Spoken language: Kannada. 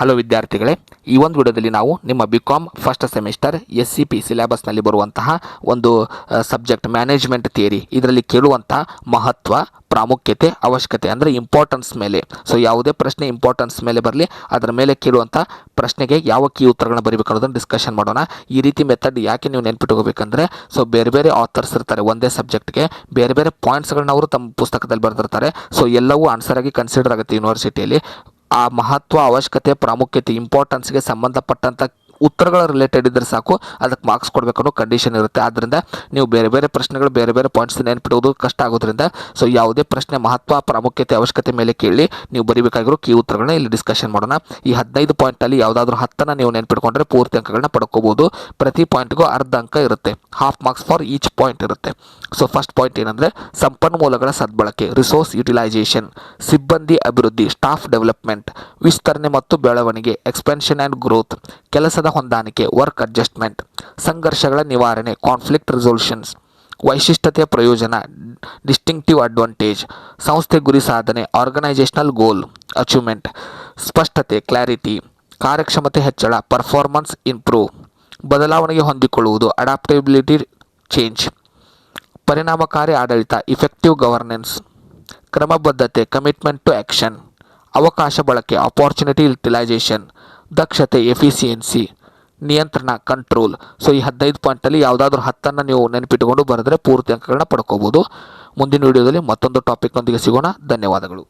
ಹಲೋ ವಿದ್ಯಾರ್ಥಿಗಳೇ, ಈ ಒಂದು ವಿಡಿಯೋದಲ್ಲಿ ನಾವು ನಿಮ್ಮ ಬಿಕಾಮ್ ಫಸ್ಟ್ ಸೆಮಿಸ್ಟರ್ SCP ಸಿಲೆಬಸ್ನಲ್ಲಿ ಬರುವಂತಹ ಒಂದು ಸಬ್ಜೆಕ್ಟ್ ಮ್ಯಾನೇಜ್ಮೆಂಟ್ ಥಿಯರಿ, ಇದರಲ್ಲಿ ಕೇಳುವಂತಹ ಮಹತ್ವ, ಪ್ರಾಮುಖ್ಯತೆ, ಅವಶ್ಯಕತೆ ಅಂದರೆ ಇಂಪಾರ್ಟೆನ್ಸ್ ಮೇಲೆ. ಸೊ ಯಾವುದೇ ಪ್ರಶ್ನೆ ಇಂಪಾರ್ಟೆನ್ಸ್ ಮೇಲೆ ಬರಲಿ, ಅದರ ಮೇಲೆ ಕೇಳುವಂಥ ಪ್ರಶ್ನೆಗೆ ಯಾವ ಕೀ ಉತ್ತರಗಳನ್ನ ಬರೀಬೇಕು ಅನ್ನೋದನ್ನು ಡಿಸ್ಕಷನ್ ಮಾಡೋಣ. ಈ ರೀತಿ ಮೆಥಡ್ ಯಾಕೆ ನೀವು ನೆನ್ಪಿಟ್ಕೋಬೇಕಂದ್ರೆ, ಸೊ ಬೇರೆ ಬೇರೆ ಆಥರ್ಸ್ ಇರ್ತಾರೆ, ಒಂದೇ ಸಬ್ಜೆಕ್ಟ್ಗೆ ಬೇರೆ ಬೇರೆ ಪಾಯಿಂಟ್ಸ್ಗಳನ್ನ ಅವರು ತಮ್ಮ ಪುಸ್ತಕದಲ್ಲಿ ಬರೆದಿರ್ತಾರೆ. ಸೊ ಎಲ್ಲವೂ ಆನ್ಸರ್ ಆಗಿ ಕನ್ಸಿಡರ್ ಆಗುತ್ತೆ ಯೂನಿವರ್ಸಿಟಿಯಲ್ಲಿ. ಆ ಮಹತ್ವ, ಅವಶ್ಯಕತೆ, ಪ್ರಾಮುಖ್ಯತೆ, ಇಂಪಾರ್ಟೆನ್ಸ್ಗೆ ಸಂಬಂಧಪಟ್ಟಂಥ ಉತ್ತರಗಳ ರಿಲೇಟೆಡ್ ಇದ್ದರೆ ಸಾಕು, ಅದಕ್ಕೆ ಮಾರ್ಕ್ಸ್ ಕೊಡಬೇಕು ಅನ್ನೋ ಕಂಡೀಷನ್ ಇರುತ್ತೆ. ಆದ್ದರಿಂದ ನೀವು ಬೇರೆ ಬೇರೆ ಪ್ರಶ್ನೆಗಳು, ಬೇರೆ ಬೇರೆ ಪಾಯಿಂಟ್ಸ್ ನೆನ್ಪಿಡುವುದು ಕಷ್ಟ ಆಗೋದ್ರಿಂದ ಸೊ ಯಾವುದೇ ಪ್ರಶ್ನೆ ಮಹತ್ವ, ಪ್ರಾಮುಖ್ಯತೆ, ಅವಶ್ಯಕತೆ ಮೇಲೆ ಕೇಳಿ ನೀವು ಬರೀಬೇಕಾಗಿರೋ ಕೀ ಉತ್ತರಗಳನ್ನ ಇಲ್ಲಿ ಡಿಸ್ಕಷನ್ ಮಾಡೋಣ. ಈ 15 ಪಾಯಿಂಟಲ್ಲಿ ಯಾವುದಾದ್ರೂ 10ನ್ನು ನೀವು ನೆನ್ಪಿಟ್ಕೊಂಡ್ರೆ ಪೂರ್ತಿ ಅಂಕಗಳನ್ನ ಪಡ್ಕೋಬೋದು. ಪ್ರತಿ ಪಾಯಿಂಟ್ಗೂ ಅರ್ಧ ಅಂಕ ಇರುತ್ತೆ, half marks for each point ಇರುತ್ತೆ. ಸೊ ಫಸ್ಟ್ ಪಾಯಿಂಟ್ ಏನಂದರೆ ಸಂಪನ್ಮೂಲಗಳ ಸದ್ಬಳಕೆ, ರಿಸೋರ್ಸ್ ಯುಟಿಲೈಸೇಷನ್, ಸಿಬ್ಬಂದಿ ಅಭಿವೃದ್ಧಿ, ಸ್ಟಾಫ್ ಡೆವಲಪ್ಮೆಂಟ್, ವಿಸ್ತರಣೆ ಮತ್ತು ಬೆಳವಣಿಗೆ, ಎಕ್ಸ್ಪೆನ್ಷನ್ ಆ್ಯಂಡ್ ಗ್ರೋತ್, ಕೆಲಸದ ಹೊಂದಾಣಿಕೆ, ವರ್ಕ್ ಅಡ್ಜಸ್ಟ್ಮೆಂಟ್, ಸಂಘರ್ಷಗಳ ನಿವಾರಣೆ, ಕಾನ್ಫ್ಲಿಕ್ಟ್ ರೆಸೊಲ್ಯೂಷನ್ಸ್, ವೈಶಿಷ್ಟ್ಯತೆಯ ಪ್ರಯೋಜನ, ಡಿಸ್ಟಿಂಕ್ಟಿವ್ ಅಡ್ವಾಂಟೇಜ್, ಸಂಸ್ಥೆ ಗುರಿ ಸಾಧನೆ, ಆರ್ಗನೈಸೇಷನಲ್ ಗೋಲ್ ಅಚೀವ್ಮೆಂಟ್, ಸ್ಪಷ್ಟತೆ ಕ್ಲಾರಿಟಿ, ಕಾರ್ಯಕ್ಷಮತೆ ಹೆಚ್ಚಳ, ಪರ್ಫಾರ್ಮೆನ್ಸ್ ಇಂಪ್ರೂವ್, ಬದಲಾವಣೆಗೆ ಹೊಂದಿಕೊಳ್ಳುವುದು, ಅಡಾಪ್ಟಬಿಲಿಟಿ ಚೇಂಜ್, ಪರಿಣಾಮಕಾರಿ ಆಡಳಿತ, ಇಫೆಕ್ಟಿವ್ ಗವರ್ನೆನ್ಸ್, ಕ್ರಮಬದ್ಧತೆ, ಕಮಿಟ್ಮೆಂಟ್ ಟು ಆ್ಯಕ್ಷನ್, ಅವಕಾಶ ಬಳಕೆ, ಆಪರ್ಚುನಿಟಿ ಯುಟಿಲೈಸೇಷನ್, ದಕ್ಷತೆ, ಎಫಿಸಿಯನ್ಸಿ, ನಿಯಂತ್ರಣ, ಕಂಟ್ರೋಲ್. ಸೊ ಈ 15 ಪಾಯಿಂಟಲ್ಲಿ ಯಾವುದಾದ್ರೂ 10ನ್ನು ನೀವು ನೆನಪಿಟ್ಟುಕೊಂಡು ಬರೆದರೆ ಪೂರ್ತಿ ಅಂಕಗಳನ್ನ ಪಡ್ಕೋಬೋದು. ಮುಂದಿನ ವಿಡಿಯೋದಲ್ಲಿ ಮತ್ತೊಂದು ಟಾಪಿಕ್ನೊಂದಿಗೆ ಸಿಗೋಣ. ಧನ್ಯವಾದಗಳು.